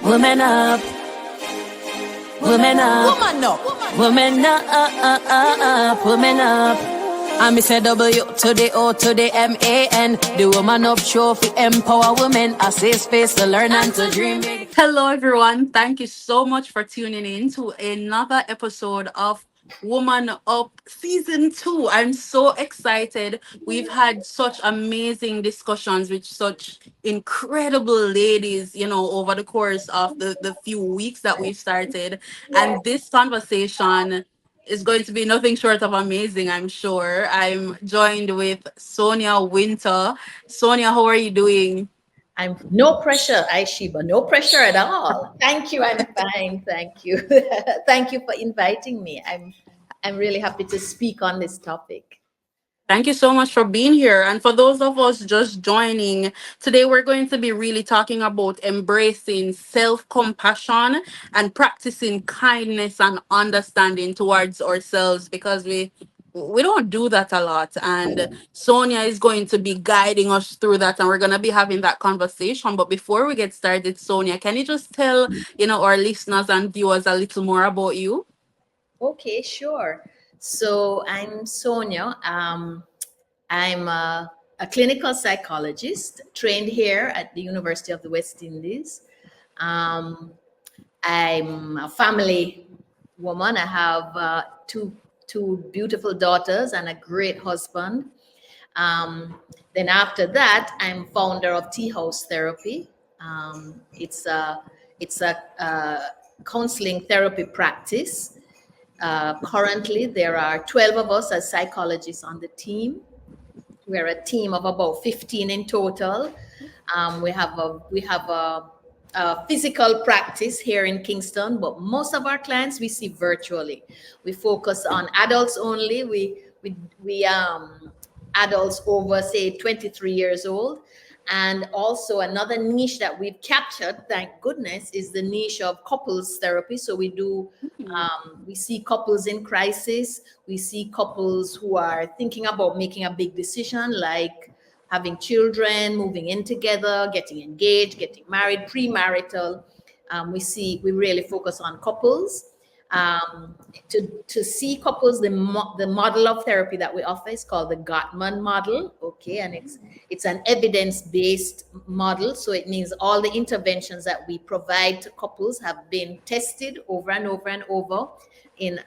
Women up, women up, women up, women up, women up. I miss a W to the O to the MAN. The Woman Up show for empower women. I say space to learn and to dream big. Hello, everyone. Thank you so much for tuning in to another episode of Woman Up Season 2. I'm so excited. We've had such amazing discussions with such incredible ladies, over the course of the few weeks that we've started. And this conversation is going to be nothing short of amazing, I'm sure. I'm joined with Sonia Wynter. Sonia, how are you doing? I'm no pressure, Isheba, no pressure at all. Thank you. I'm fine. Thank you. Thank you for inviting me. I'm really happy to speak on this topic. Thank you so much for being here. And for those of us just joining, today we're going to be really talking about embracing self compassion and practicing kindness and understanding towards ourselves because we don't do that a lot. And Sonia is going to be guiding us through that, and we're going to be having that conversation. But before we get started, Sonia, can you just tell, our listeners and viewers a little more about you? Okay, sure. So I'm Sonia. I'm a clinical psychologist trained here at the University of the West Indies. Um, I'm a family woman. I have two beautiful daughters and a great husband. Then after that, I'm founder of Tea House Therapy. It's a counseling therapy practice. Currently, there are 12 of us as psychologists on the team. We're a team of about 15 in total. We have a physical practice here in Kingston, but most of our clients we see virtually. We focus on adults only. We adults over say 23 years old. And also another niche that we've captured, thank goodness, is the niche of couples therapy. So we see couples in crisis. We see couples who are thinking about making a big decision, like having children, moving in together, getting engaged, getting married, premarital. We really focus on couples. To see couples, the model of therapy that we offer is called the Gottman model. Okay, and it's an evidence-based model. So it means all the interventions that we provide to couples have been tested over and over and over in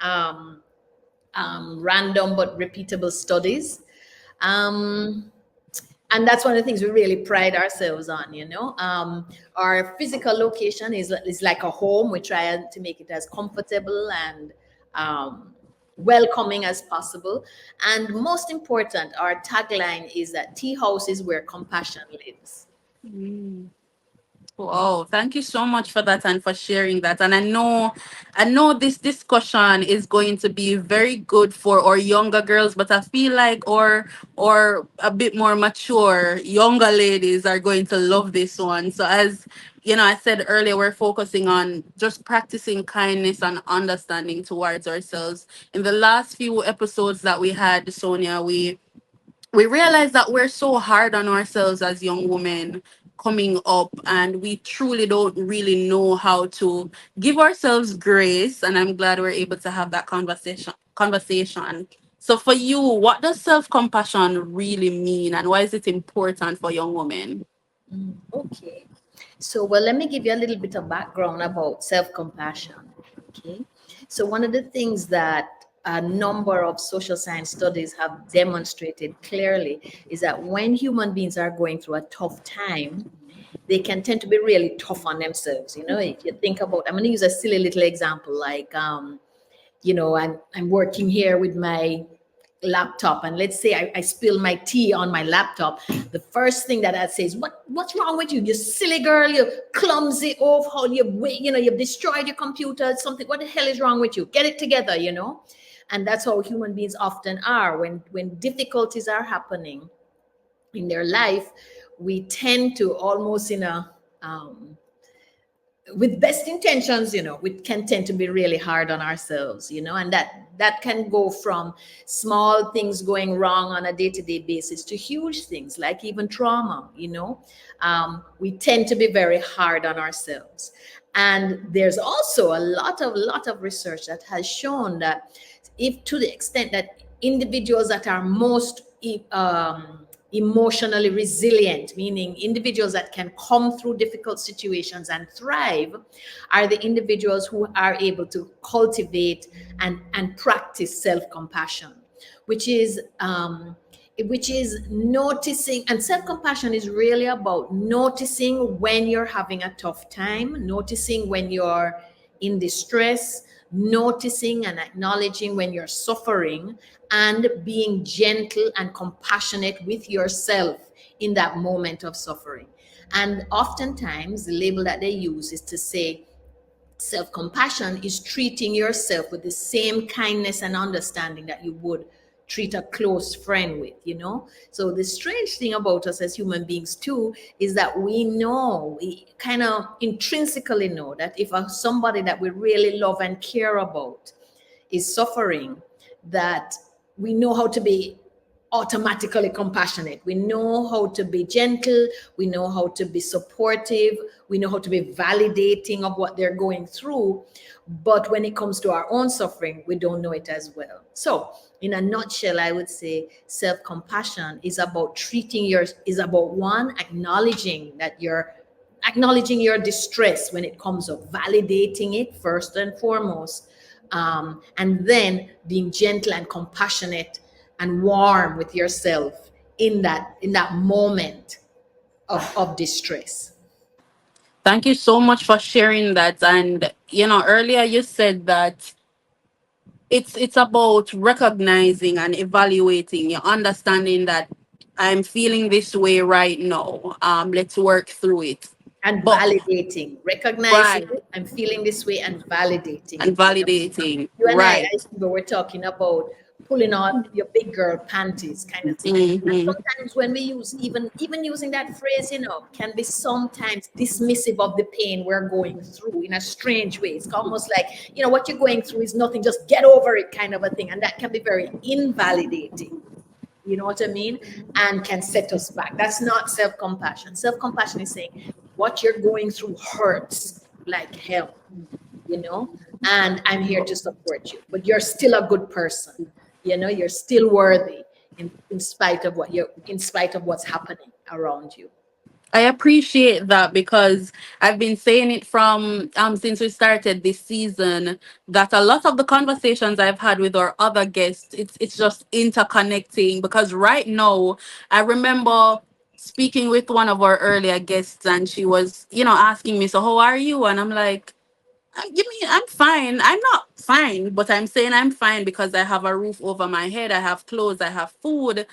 random but repeatable studies. And that's one of the things we really pride ourselves on. Our physical location is like a home. We try to make it as comfortable and welcoming as possible. And most important, our tagline is that tea house is where compassion lives. Wow, thank you so much for that and for sharing that. And I know this discussion is going to be very good for our younger girls, but I feel like or a bit more mature younger ladies are going to love this one. So as I said earlier, we're focusing on just practicing kindness and understanding towards ourselves. In the last few episodes that we had, Sonia, we realize that we're so hard on ourselves as young women coming up, and we truly don't really know how to give ourselves grace. And I'm glad we're able to have that conversation. So for you, what does self-compassion really mean, and why is it important for young women? Okay. So, well, let me give you a little bit of background about self-compassion. Okay. So, one of the things that a number of social science studies have demonstrated clearly is that when human beings are going through a tough time, they can tend to be really tough on themselves. If you think about, I'm going to use a silly little example, like, I'm working here with my laptop, and let's say I spill my tea on my laptop. The first thing that I say is, what's wrong with you silly girl, you clumsy oaf, how you've destroyed your computer, something, what the hell is wrong with you, get it together. And that's how human beings often are when difficulties are happening in their life. We tend to almost with best intentions, we can tend to be really hard on ourselves, and that can go from small things going wrong on a day-to-day basis to huge things like even trauma. We tend to be very hard on ourselves. And there's also a lot of research that has shown that, if to the extent that individuals that are most emotionally resilient, meaning individuals that can come through difficult situations and thrive, are the individuals who are able to cultivate and practice self-compassion, which is noticing. And self-compassion is really about noticing when you're having a tough time, noticing when you're in distress, noticing and acknowledging when you're suffering, and being gentle and compassionate with yourself in that moment of suffering. And oftentimes the label that they use is to say self-compassion is treating yourself with the same kindness and understanding that you would treat a close friend with, you know. So the strange thing about us as human beings too is that we kind of intrinsically know that if somebody that we really love and care about is suffering, that we know how to be automatically compassionate. We know how to be gentle. We know how to be supportive. We know how to be validating of what they're going through. But when it comes to our own suffering, we don't know it as well. So, in a nutshell, I would say self-compassion is about is about one, acknowledging your distress when it comes up, validating it first and foremost, and then being gentle and compassionate and warm with yourself in that moment of distress. Thank you so much for sharing that. And earlier you said that it's about recognizing and evaluating, you're understanding that I'm feeling this way right now. Let's work through it. And But validating, recognizing right, it, I'm feeling this way, and validating and it. validating. You and I Right. think we were talking about pulling out your big girl panties kind of thing. And Mm-hmm. sometimes when we use even using that phrase, can be sometimes dismissive of the pain we're going through in a strange way. It's almost like, what you're going through is nothing, just get over it kind of a thing. And that can be very invalidating. You know what I mean? And can set us back. That's not self-compassion. Self-compassion is saying what you're going through hurts like hell, and I'm here to support you, but you're still a good person. You're still worthy in spite of in spite of what's happening around you. I appreciate that because I've been saying it from since we started this season, that a lot of the conversations I've had with our other guests, it's just interconnecting. Because right now, I remember speaking with one of our earlier guests, and she was, asking me, "So how are you?" And I'm like, "You mean I'm fine? I'm not fine, but I'm saying I'm fine because I have a roof over my head, I have clothes, I have food."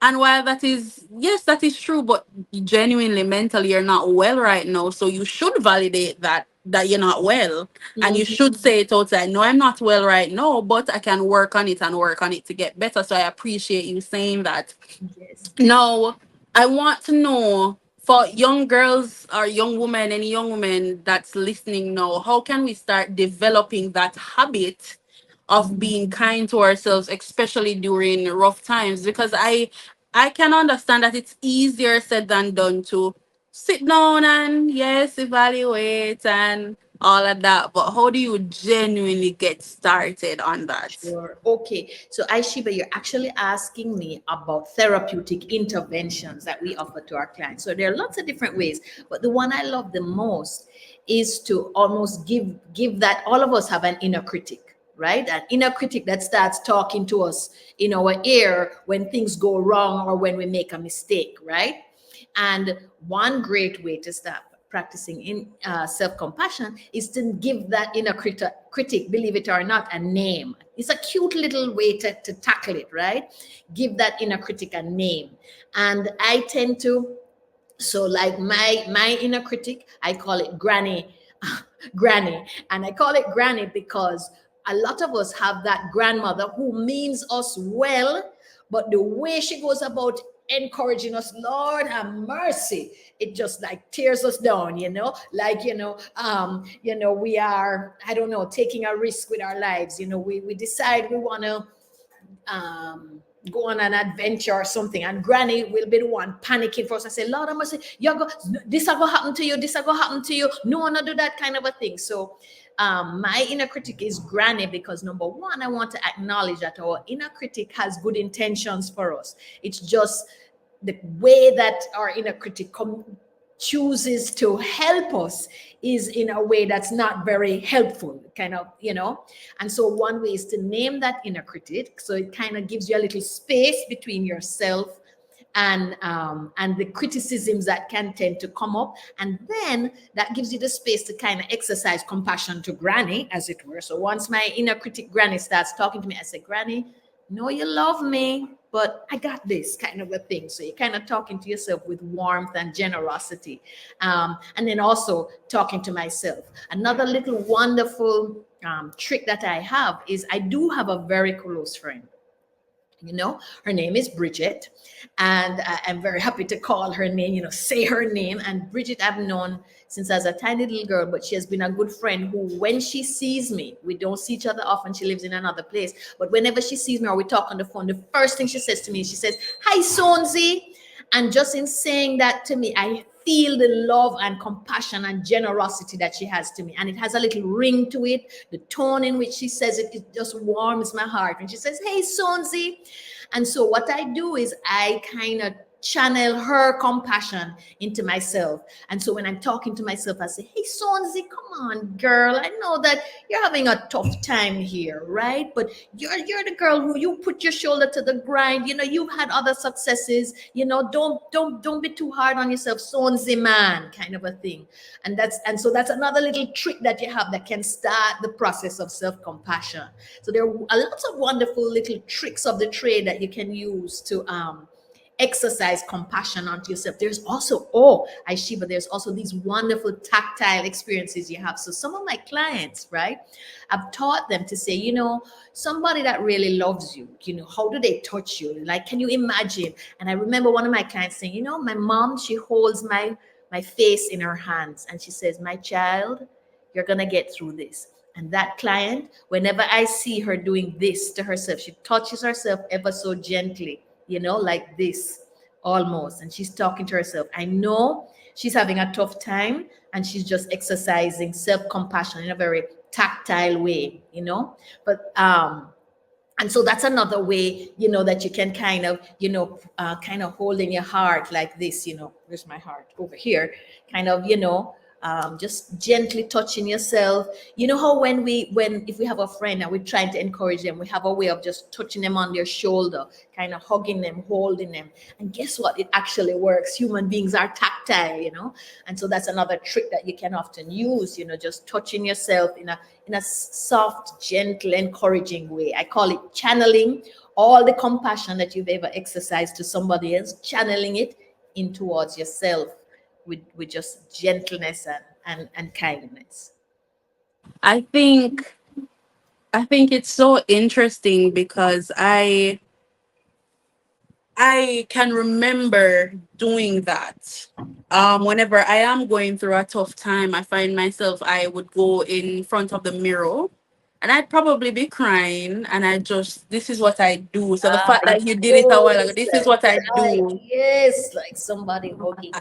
And while that is, yes, that is true, but genuinely mentally you're not well right now. So you should validate that you're not well. And you Mhm. should say it outside. No, I'm not well right now, but I can work on it and work on it to get better. So I appreciate you saying that. Yes. Now, I want to know, for young girls or young women, any young woman that's listening now, how can we start developing that habit of being kind to ourselves, especially during rough times? Because I can understand that it's easier said than done to sit down and, yes, evaluate and all of that. But how do you genuinely get started on that? Sure. Okay. So, Aishiba, you're actually asking me about therapeutic interventions that we offer to our clients. So there are lots of different ways, but the one I love the most is to almost give that all of us have an inner critic, right? An inner critic that starts talking to us in our ear when things go wrong or when we make a mistake, right? And one great way to start practicing in self-compassion is to give that inner critic, believe it or not, a name. It's a cute little way to tackle it, right? Give that inner critic a name. And I tend to, so like my inner critic, I call it Granny. Granny. And I call it Granny because a lot of us have that grandmother who means us well, but the way she goes about encouraging us, Lord have mercy, it just like tears us down, like, we are, I don't know, taking a risk with our lives. We decide we want to go on an adventure or something, and Granny will be the one panicking for us and say, Lord, I must say, this are gonna happen to you, this are gonna happen to you. No, not do that kind of a thing. So my inner critic is Granny, because number one, I want to acknowledge that our inner critic has good intentions for us. It's just the way that our inner critic chooses to help us is in a way that's not very helpful, kind of, and so one way is to name that inner critic, so it kind of gives you a little space between yourself and the criticisms that can tend to come up, and then that gives you the space to kind of exercise compassion to Granny, as it were. So once my inner critic Granny starts talking to me, I say, Granny, know you love me, but I got this, kind of a thing. So you're kind of talking to yourself with warmth and generosity. And then also talking to myself. Another little wonderful trick that I have is I do have a very close friend. Her name is Bridget, and I'm very happy to call her name, say her name. And Bridget I've known since I was a tiny little girl, but she has been a good friend who, when she sees me, we don't see each other often, she lives in another place, but whenever she sees me or we talk on the phone, the first thing she says to me, she says, hi, Sonzi. And just in saying that to me, I feel the love and compassion and generosity that she has to me. And it has a little ring to it. The tone in which she says it, it just warms my heart. And she says, hey, Sonzi. And so what I do is I kind of channel her compassion into myself. And so when I'm talking to myself, I say, hey, Sonzi, come on, girl. I know that you're having a tough time here, right? But you're the girl who you put your shoulder to the grind. You've had other successes. Don't be too hard on yourself, Sonzi man, kind of a thing. And so that's another little trick that you have that can start the process of self-compassion. So there are lots of wonderful little tricks of the trade that you can use to exercise compassion onto yourself. There's also, Isheba, there's also these wonderful tactile experiences you have. So some of my clients, right, I've taught them to say, somebody that really loves you, how do they touch you? Like, can you imagine? And I remember one of my clients saying, my mom, she holds my face in her hands and she says, my child, you're going to get through this. And that client, whenever I see her doing this to herself, she touches herself ever so gently, like this almost. And she's talking to herself. I know she's having a tough time and she's just exercising self-compassion in a very tactile way, but, and so that's another way, that you can kind of hold in your heart like this, where's my heart? Over here, kind of, just gently touching yourself. How if we have a friend and we're trying to encourage them, we have a way of just touching them on their shoulder, kind of hugging them, holding them. And guess what? It actually works. Human beings are tactile, and so that's another trick that you can often use, just touching yourself in a soft, gentle, encouraging way. I call it channeling all the compassion that you've ever exercised to somebody else, channeling it in towards yourself with just gentleness and kindness. I think it's so interesting because I can remember doing that. Whenever I am going through a tough time, I find myself, I would go in front of the mirror and I'd probably be crying and this is what I do. So the fact that you did it a while ago, this is what I do. Yes, like somebody hugging.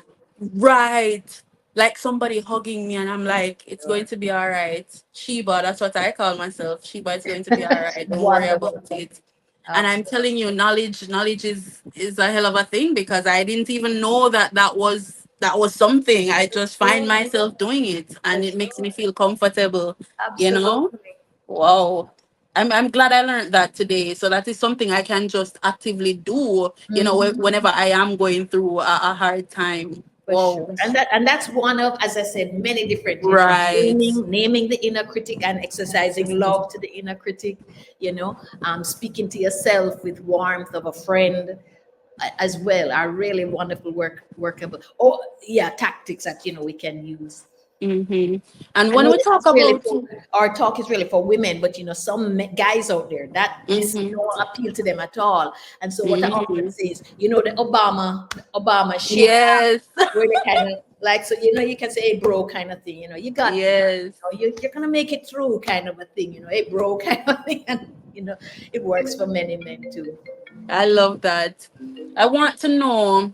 Right. Like somebody hugging me and I'm like, it's going to be all right. Sheba, that's what I call myself. Sheba, it's going to be all right. Don't worry about it. And I'm telling you, knowledge is a hell of a thing, because I didn't even know that was something. I just find myself doing it and it makes me feel comfortable. Absolutely. Wow. I'm glad I learned that today. So that is something I can just actively do, whenever I am going through a hard time. Sure. And that's one of, as I said, many different things. Right. Naming the inner critic and exercising love to the inner critic, speaking to yourself with warmth of a friend as well are really wonderful workable. Tactics that we can use. Mm-hmm. And when we talk about our talk is really for women, but some guys out there that this don't appeal to them at all. And so what I often say is, the Obama shit, yes, where they kind of like, so you can say, hey bro, kind of thing, you got yes, you're gonna make it through, kind of a thing, hey bro, kind of thing, and it works for many men too. I love that. I want to know,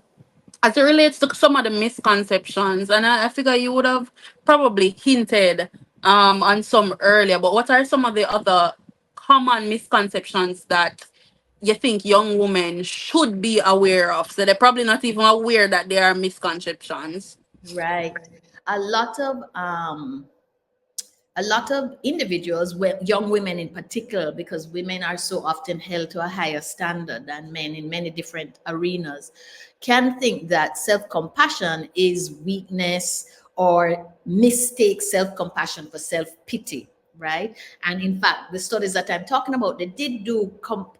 as it relates to some of the misconceptions, and I figure you would have probably hinted on some earlier, but what are some of the other common misconceptions that you think young women should be aware of? So they're probably not even aware that there are misconceptions. Right. A lot of um, a lot of individuals, young women in particular, because women are so often held to a higher standard than men in many different arenas, can think that self compassion is weakness or mistake self compassion for self pity. Right. And in fact, the studies that I'm talking about, they did do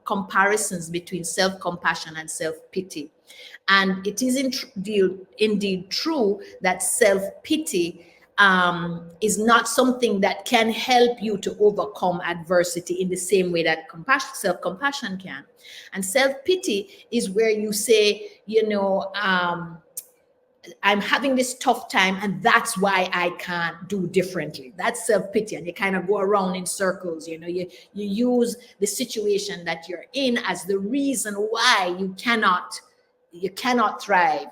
comparisons between self compassion and self pity. And it is indeed true that self pity is not something that can help you to overcome adversity in the same way that self compassion can. And self pity is where you say, I'm having this tough time, and that's why I can't do differently. That's self pity, and you kind of go around in circles. You use the situation that you're in as the reason why you cannot thrive,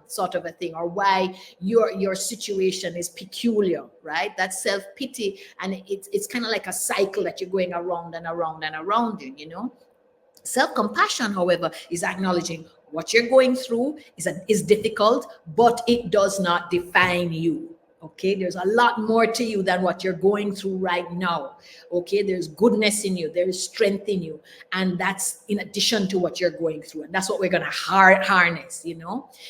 sort of a thing, or why your situation is peculiar, right? That's self-pity, and it's kind of like a cycle that you're going around and around and around in. Self-compassion, however, is acknowledging what you're going through is difficult, but it does not define you. Okay, there's a lot more to you than what you're going through right now. Okay, there's goodness in you, there is strength in you, and that's in addition to what you're going through, and that's what we're going to harness.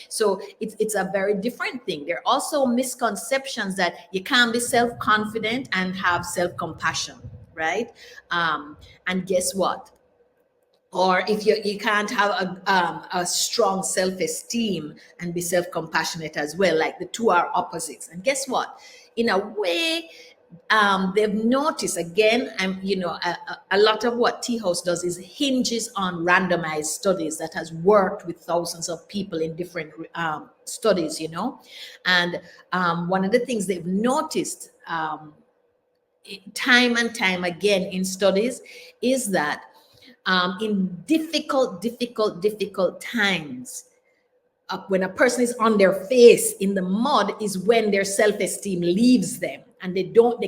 So it's a very different thing. There are also misconceptions that you can't be self-confident and have self-compassion, right? And guess what? Or if you can't have a strong self-esteem and be self-compassionate as well, like the two are opposites. And guess what? In a way, they've noticed again, a lot of what Tea House does is hinges on randomized studies that has worked with thousands of people in different studies, and one of the things they've noticed time and time again in studies is that in difficult times, when a person is on their face in the mud, is when their self-esteem leaves them, and they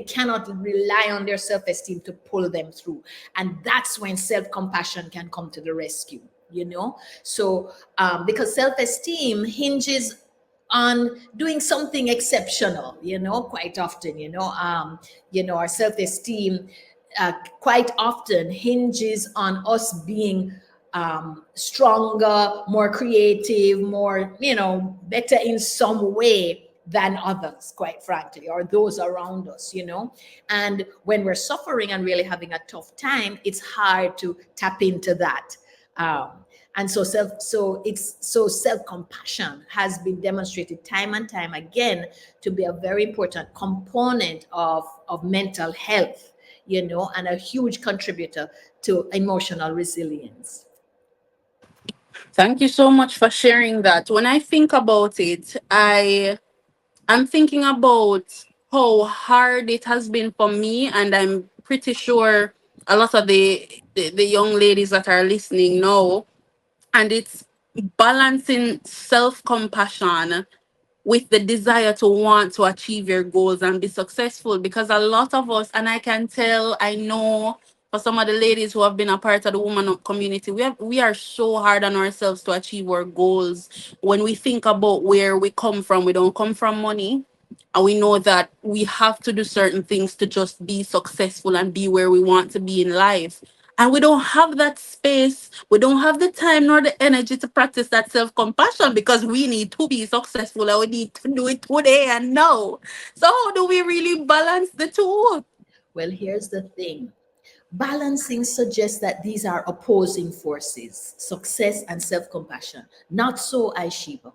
cannot rely on their self-esteem to pull them through. And that's when self-compassion can come to the rescue. So because self-esteem hinges on doing something exceptional, quite often, our self-esteem quite often hinges on us being stronger, more creative, more, better in some way than others, quite frankly, or those around us, And when we're suffering and really having a tough time, it's hard to tap into that. And so self-compassion has been demonstrated time and time again to be a very important component of mental health, and a huge contributor to emotional resilience. Thank you so much for sharing that. When I think about it, I'm thinking about how hard it has been for me, and I'm pretty sure a lot of the young ladies that are listening know. And it's balancing self-compassion with the desire to want to achieve your goals and be successful, because a lot of us, and I can tell, I know for some of the ladies who have been a part of the woman community, we are so hard on ourselves to achieve our goals. When we think about where we come from, we don't come from money, and we know that we have to do certain things to just be successful and be where we want to be in life. And we don't have that space. We don't have the time nor the energy to practice that self compassion, because we need to be successful and we need to do it today and now. So, how do we really balance the two? Well, here's the thing. Balancing suggests that these are opposing forces, success and self-compassion. Not so, Isheba.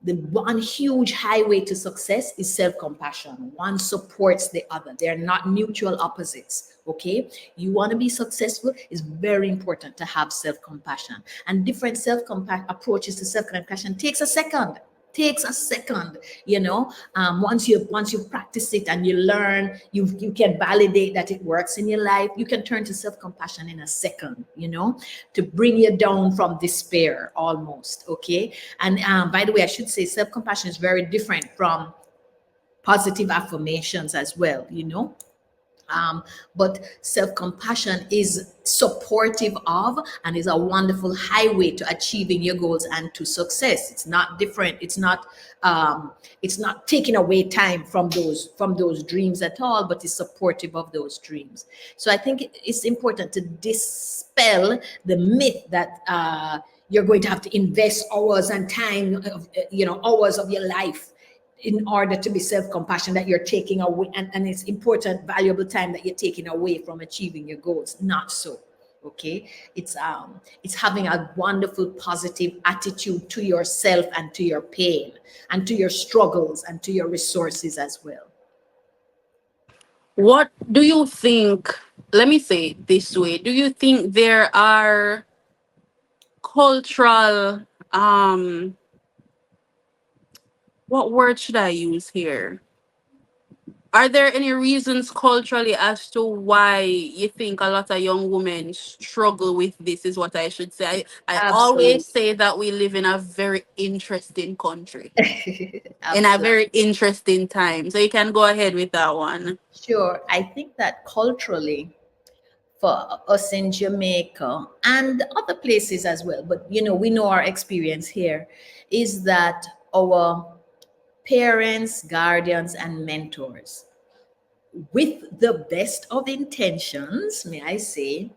The one huge highway to success is self-compassion. One supports the other. They're not mutual opposites. Okay, you want to be successful, it's very important to have self-compassion, and different approaches to self-compassion takes a second. takes a second, once you practice it and you learn, you can validate that it works in your life, you can turn to self-compassion in a second, to bring you down from despair almost. Okay. And by the way, I should say self-compassion is very different from positive affirmations as well, but self compassion is supportive of and is a wonderful highway to achieving your goals and to success. It's not different. It's not taking away time from those dreams at all, but it's supportive of those dreams. So I think it's important to dispel the myth that you're going to have to invest hours and time, hours of your life in order to be self-compassion, that you're taking away, and it's important, valuable time that you're taking away from achieving your goals. Not so. Okay. It's having a wonderful positive attitude to yourself and to your pain and to your struggles and to your resources as well. What do you think? Let me say it this way. Do you think there are cultural, what word should I use here? Are there any reasons culturally as to why you think a lot of young women struggle with this? Is what I should say. I always Absolutely. say that we live in a very interesting country, in a Absolutely. very interesting time. So you can go ahead with that one. Sure. I think that culturally, for us in Jamaica and other places as well, but we know our experience here is that our parents, guardians, and mentors, with the best of intentions, may I say,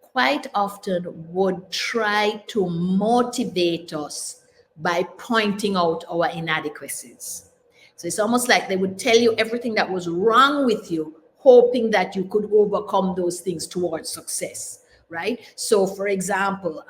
quite often would try to motivate us by pointing out our inadequacies. So it's almost like they would tell you everything that was wrong with you, hoping that you could overcome those things towards success, right? So, for example,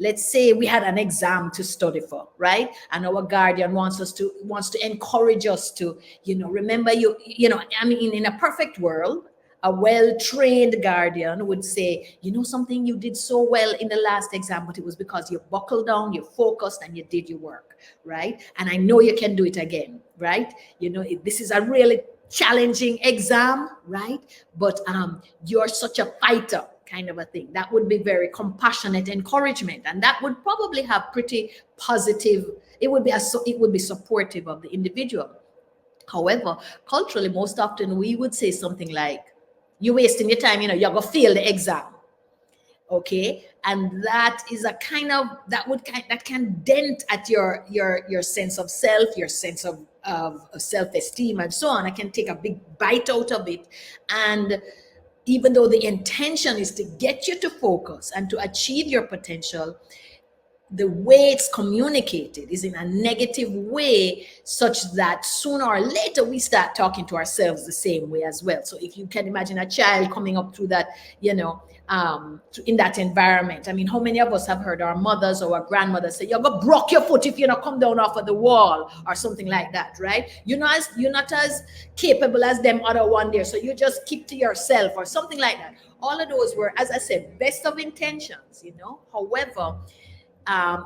let's say we had an exam to study for, right, and our guardian wants to encourage us to, remember, I mean, in a perfect world, a well-trained guardian would say, something, you did so well in the last exam, but it was because you buckled down, you focused, and you did your work, right? And I know you can do it again, right? This is a really challenging exam, right? But you're such a fighter, kind of a thing. That would be very compassionate encouragement, and that would probably have pretty positive. It would be supportive of the individual. However, culturally, most often we would say something like, "You're wasting your time. You're gonna fail the exam." Okay, and that is a kind of that can dent at your sense of self, your sense of self-esteem, and so on. I can take a big bite out of it. And even though the intention is to get you to focus and to achieve your potential, the way it's communicated is in a negative way, such that sooner or later we start talking to ourselves the same way as well. So if you can imagine a child coming up through that, in that environment. I mean, how many of us have heard our mothers or our grandmothers say, "You're gonna broke your foot if you don't come down off of the wall," or something like that, right? You're not as capable as them other one there, so you just keep to yourself, or something like that. All of those were, as I said, best of intentions. However,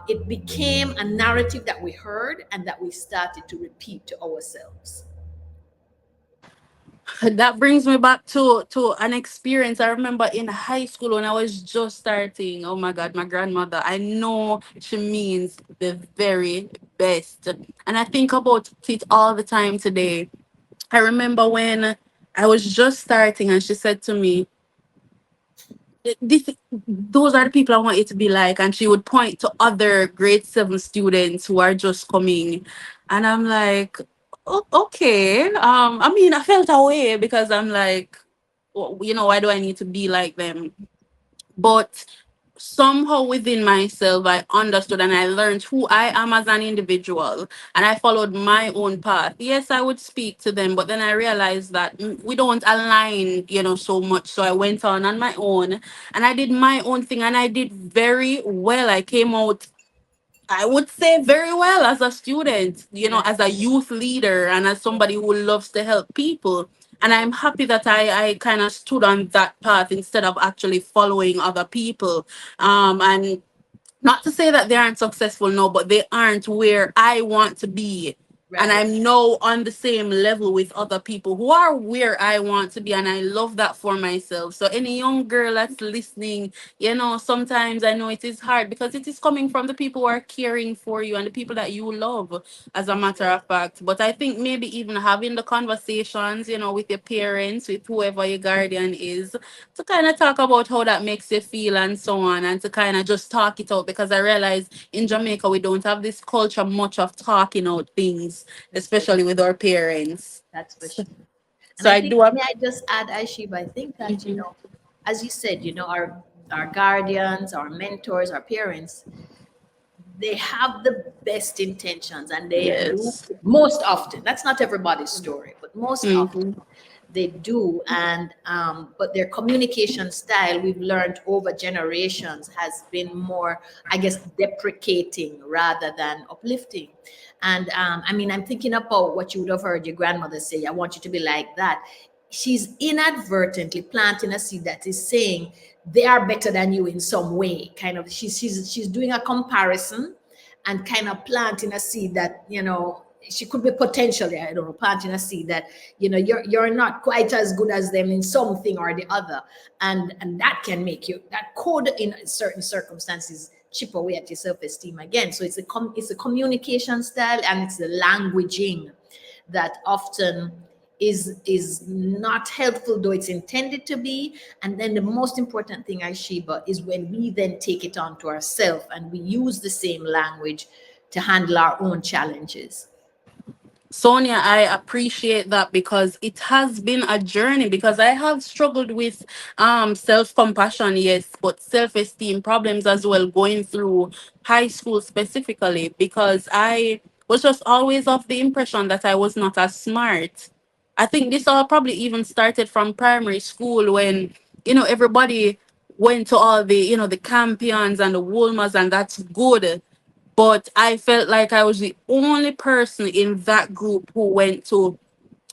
it became a narrative that we heard and that we started to repeat to ourselves. That brings me back to an experience I remember in high school when I was just starting. Oh my God, my grandmother, I know she means the very best. And I think about it all the time today. I remember when I was just starting and she said to me, this, those are the people I want you to be like. And she would point to other grade 7 students who are just coming. And I'm like, okay. I mean, I felt away because I'm like, why do I need to be like them? But somehow within myself, I understood and I learned who I am as an individual, and I followed my own path. Yes, I would speak to them, but then I realized that we don't align, so much. So I went on my own and I did my own thing, and I did very well. I came out, I would say, very well as a student, as a youth leader and as somebody who loves to help people. And I'm happy that I kind of stood on that path instead of actually following other people. And not to say that they aren't successful, no, but they aren't where I want to be. And Right. I'm now on the same level with other people who are where I want to be. And I love that for myself. So, any young girl that's listening, sometimes I know it is hard because it is coming from the people who are caring for you and the people that you love, as a matter of fact. But I think maybe even having the conversations, with your parents, with whoever your guardian is, to kind of talk about how that makes you feel and so on, and to kind of just talk it out, because I realize in Jamaica we don't have this culture much of talking out things, That's for especially with our parents. That's for So, sure. And so I I think, do. may I just add, Aishiba, I think that, Mhm. as you said, our guardians, our mentors, our parents, they have the best intentions and they do Yes. most often. That's not everybody's story, but most often Hmm. they do. And but their communication style, we've learned over generations, has been more, I guess, deprecating rather than uplifting. And I mean, I'm thinking about what you would have heard your grandmother say, I want you to be like that. She's inadvertently planting a seed that is saying they are better than you in some way. Kind of, she's doing a comparison and kind of planting a seed that, she could be potentially, I don't know, planting a seed that, you're not quite as good as them in something or the other. And that can make you, that could in certain circumstances chip away at your self-esteem again. So it's a communication style, and it's the languaging that often is not helpful, though it's intended to be. And then the most important thing, Aishiba, is when we then take it on to ourselves and we use the same language to handle our own challenges. Sonia, I appreciate that because it has been a journey, because I have struggled with self-compassion, yes, but self-esteem problems as well, going through high school specifically, because I was just always of the impression that I was not as smart. I think this all probably even started from primary school when, everybody went to all the, the campions and the Wolmers, and that's good, but I felt like I was the only person in that group who went to,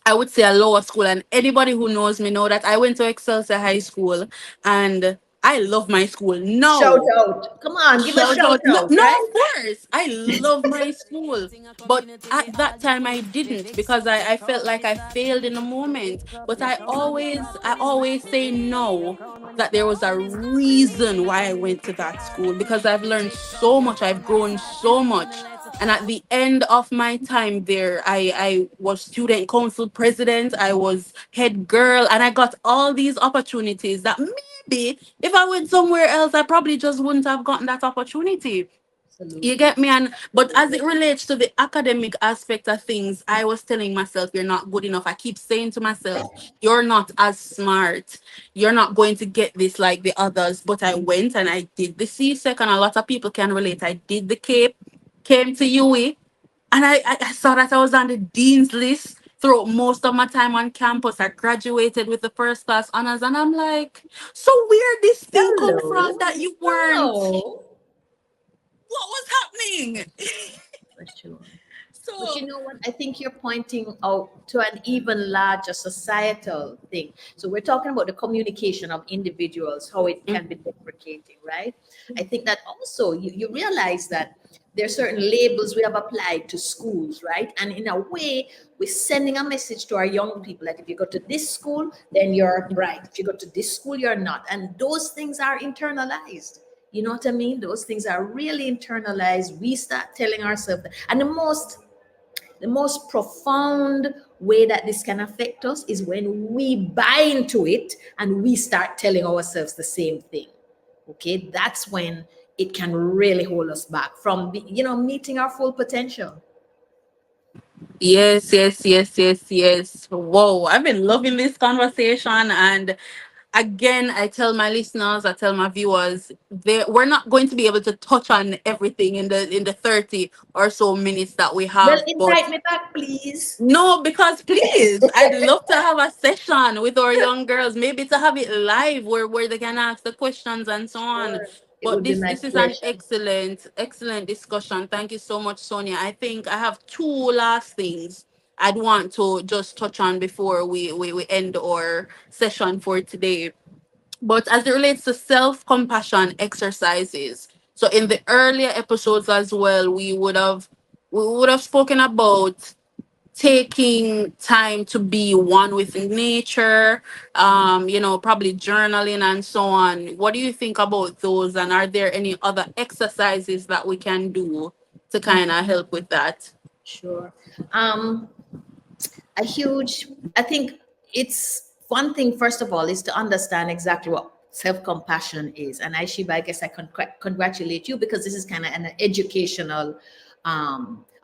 I would say, a lower school. And anybody who knows me know that I went to Excelsior High School, and I love my school. Shout No, out. Come on, give a shout shout out. No, out, no, right? of course. I love my school. But at that time I didn't, because I felt like I failed in the moment. But I always say no, that there was a reason why I went to that school, because I've learned so much, I've grown so much. And at the end of my time there, I was student council president, I was head girl, and I got all these opportunities that maybe if I went somewhere else, I probably just wouldn't have gotten that opportunity. You Absolutely. get me? And but as Absolutely. it relates to the academic aspect of things, I was telling myself, you're not good enough. I keep saying to myself, you're not as smart. You're not going to get this like the others. But I went and I did the CSEC, and a lot of people can relate. I did the CAPE, came to UE, and I saw that I was on the dean's list throughout most of my time on campus. I graduated with the first class honors, and I'm like, so where this thing come from Hello. that you weren't? Hello. What was happening? For sure. But So, you know what? I think you're pointing out to an even larger societal thing. So we're talking about the communication of individuals, how it can be deprecating, right? I think that also you realize that there are certain labels we have applied to schools, right? And in a way, we're sending a message to our young people that if you go to this school, then you're bright. If you go to this school, you're not. And those things are internalized. You know what I mean? Those things are really internalized. We start telling ourselves that. And the most profound way that this can affect us is when we buy into it and we start telling ourselves the same thing. Okay, that's when it can really hold us back from meeting our full potential. yes, yes, yes, yes, yes. Whoa, I've been loving this conversation. And again, I tell my listeners, I tell my viewers, we're not going to be able to touch on everything in the 30 or so minutes that we Well, have, but invite me back, please. no, because please, I'd love to have a session with our young girls, maybe to have it live where they can ask the questions and so on. Sure. It But would be this my this is an pleasure. excellent, excellent discussion. Thank you so much, Sonia. I think I have two last things I'd want to just touch on before we end our session for today. But as it relates to self-compassion exercises, So in the earlier episodes as well, we would have spoken about taking time to be one with nature, probably journaling and so on. What do you think about those? And are there any other exercises that we can do to kind of help with that? Sure. Um, a huge, I think it's one thing, first of all, is to understand exactly what self-compassion is. And Aishiba, I guess I congratulate you, because this is kind of an educational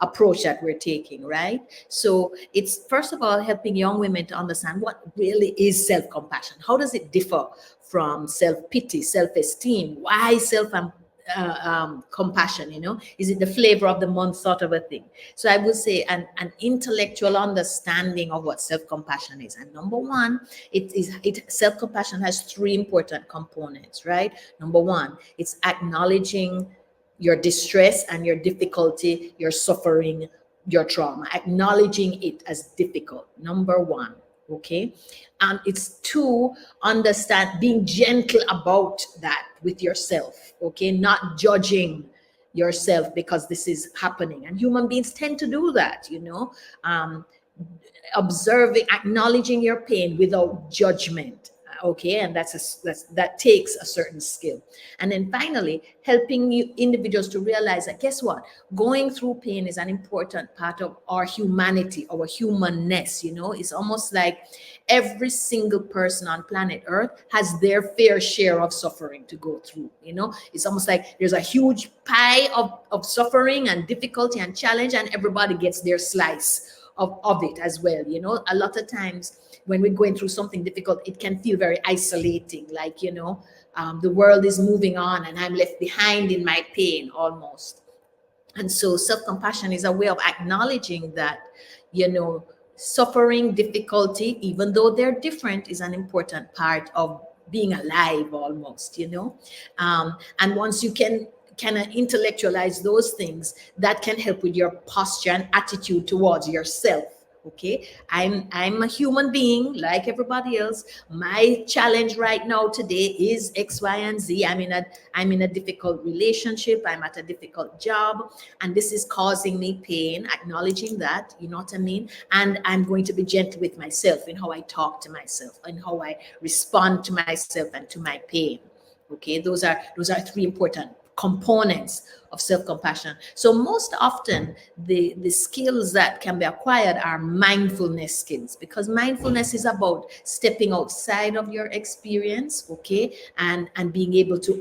approach that we're taking, right? So it's first of all helping young women to understand what really is self-compassion. How does it differ from self-pity, self-esteem? Why compassion, is it the flavor of the month sort of a thing? So I would say an intellectual understanding of what self-compassion is. And number one, self-compassion has three important components, right? Number one, it's acknowledging your distress and your difficulty, your suffering, your trauma, acknowledging it as difficult. Number one. Okay. And it's two, understand, being gentle about that with yourself. Okay. Not judging yourself because this is happening. And human beings tend to do that, observing, acknowledging your pain without judgment. Okay, and that takes a certain skill. And then finally, helping you individuals to realize that, guess what, going through pain is an important part of our humanity, our humanness. It's almost like every single person on planet Earth has their fair share of suffering to go through. It's almost like there's a huge pie of suffering and difficulty and challenge, and everybody gets their slice of it as well. A lot of times when we're going through something difficult, it can feel very isolating, like, the world is moving on and I'm left behind in my pain almost. And so self-compassion is a way of acknowledging that, suffering, difficulty, even though they're different, is an important part of being alive almost. And once you can kind of intellectualize those things, that can help with your posture and attitude towards yourself. Okay, I'm a human being like everybody else. My challenge right now today is X, Y, and Z. I'm in a difficult relationship. I'm at a difficult job, and this is causing me pain. Acknowledging that, you know what I mean. And I'm going to be gentle with myself in how I talk to myself and how I respond to myself and to my pain. Okay, those are three important components of self-compassion. So most often the skills that can be acquired are mindfulness skills, because mindfulness is about stepping outside of your experience, okay, and being able to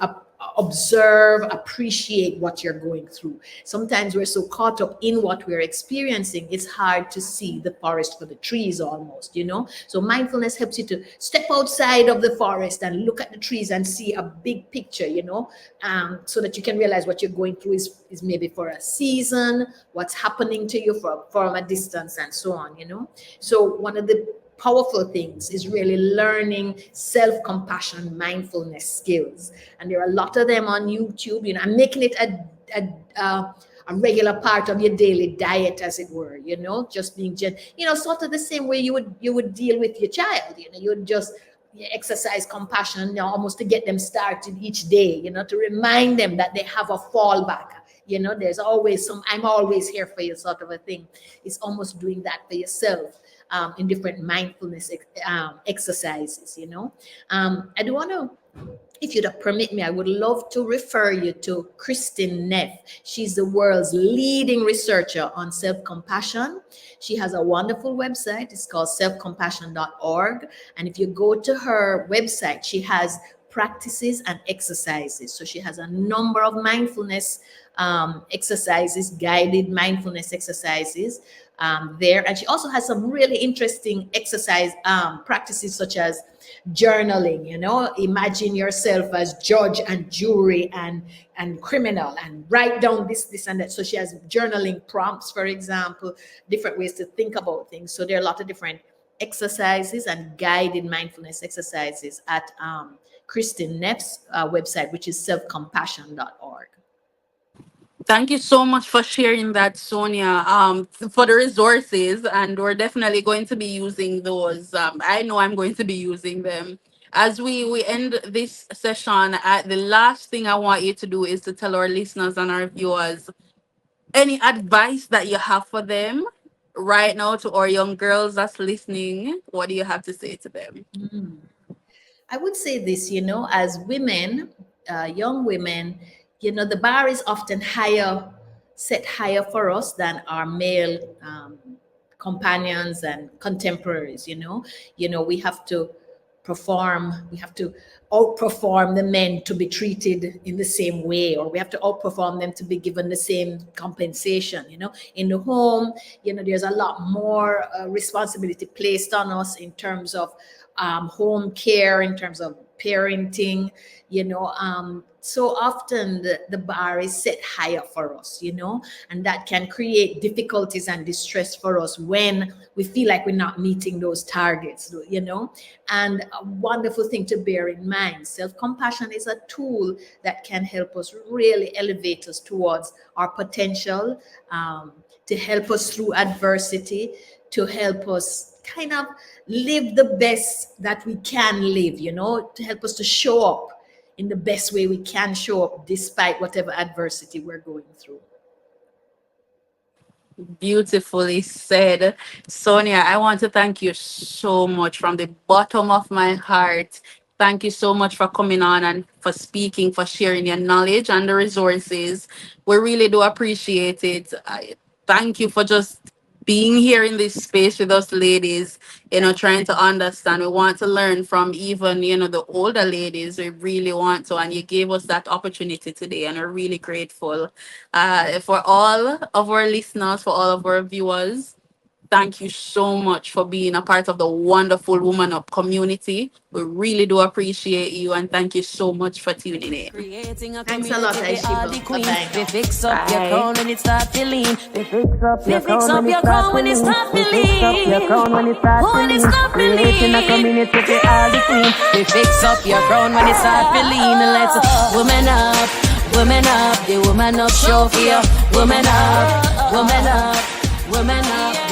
observe, appreciate what you're going through. Sometimes we're so caught up in what we're experiencing, it's hard to see the forest for the trees almost. So mindfulness helps you to step outside of the forest and look at the trees and see a big picture, so that you can realize what you're going through is maybe for a season, what's happening to you from a distance, and so on. So one of the powerful things is really learning self-compassion, mindfulness skills, and there are a lot of them on YouTube. I'm making it a regular part of your daily diet, as it were. Just being sort of the same way you would deal with your child. You would just exercise compassion, almost to get them started each day. To remind them that they have a fallback. There's always I'm always here for you, sort of a thing. It's almost doing that for yourself. In different mindfulness exercises. I do want to, if you'd permit me, I would love to refer you to Kristin Neff. She's the world's leading researcher on self-compassion. She has a wonderful website. It's called selfcompassion.org. And if you go to her website, she has practices and exercises. So she has a number of mindfulness exercises, guided mindfulness exercises there. And she also has some really interesting exercise practices, such as journaling. Imagine yourself as judge and jury and criminal, and write down this and that. So she has journaling prompts, for example, different ways to think about things. So there are a lot of different exercises and guided mindfulness exercises at Kristin Neff's website, which is selfcompassion.org. Thank you so much for sharing that, Sonia, for the resources. And we're definitely going to be using those. I know I'm going to be using them. As we end this session, the last thing I want you to do is to tell our listeners and our viewers any advice that you have for them right now, to our young girls that's listening. What do you have to say to them? I would say this, as women, young women, the bar is often set higher for us than our male companions and contemporaries. We have to we have to outperform the men to be treated in the same way, or we have to outperform them to be given the same compensation. In the home, there's a lot more responsibility placed on us in terms of home care, in terms of parenting. So often the bar is set higher for us, and that can create difficulties and distress for us when we feel like we're not meeting those targets. And a wonderful thing to bear in mind, self-compassion is a tool that can help us really elevate us towards our potential, to help us through adversity, to help us kind of live the best that we can live, to help us to show up in the best way we can show up despite whatever adversity we're going through. Beautifully said. Sonia, I want to thank you so much from the bottom of my heart. Thank you so much for coming on and for speaking, for sharing your knowledge and the resources. We really do appreciate it. Thank you for just being here in this space with us ladies, trying to understand. We want to learn from even, the older ladies. We really want to, and you gave us that opportunity today, and we're really grateful. For all of our listeners, for all of our viewers, thank you so much for being a part of the wonderful Woman Up community. We really do appreciate you, and thank you so much for tuning in. Thanks a lot, Isheba. Bye-bye. We fix up your crown when it start feeling. We fix up your crown when it start feeling. We fix up your crown when it start feeling. Creating a community for all the queens. We fix up your crown when it start feeling. Let's woman up, the woman up show for you. Woman up, woman up, woman up.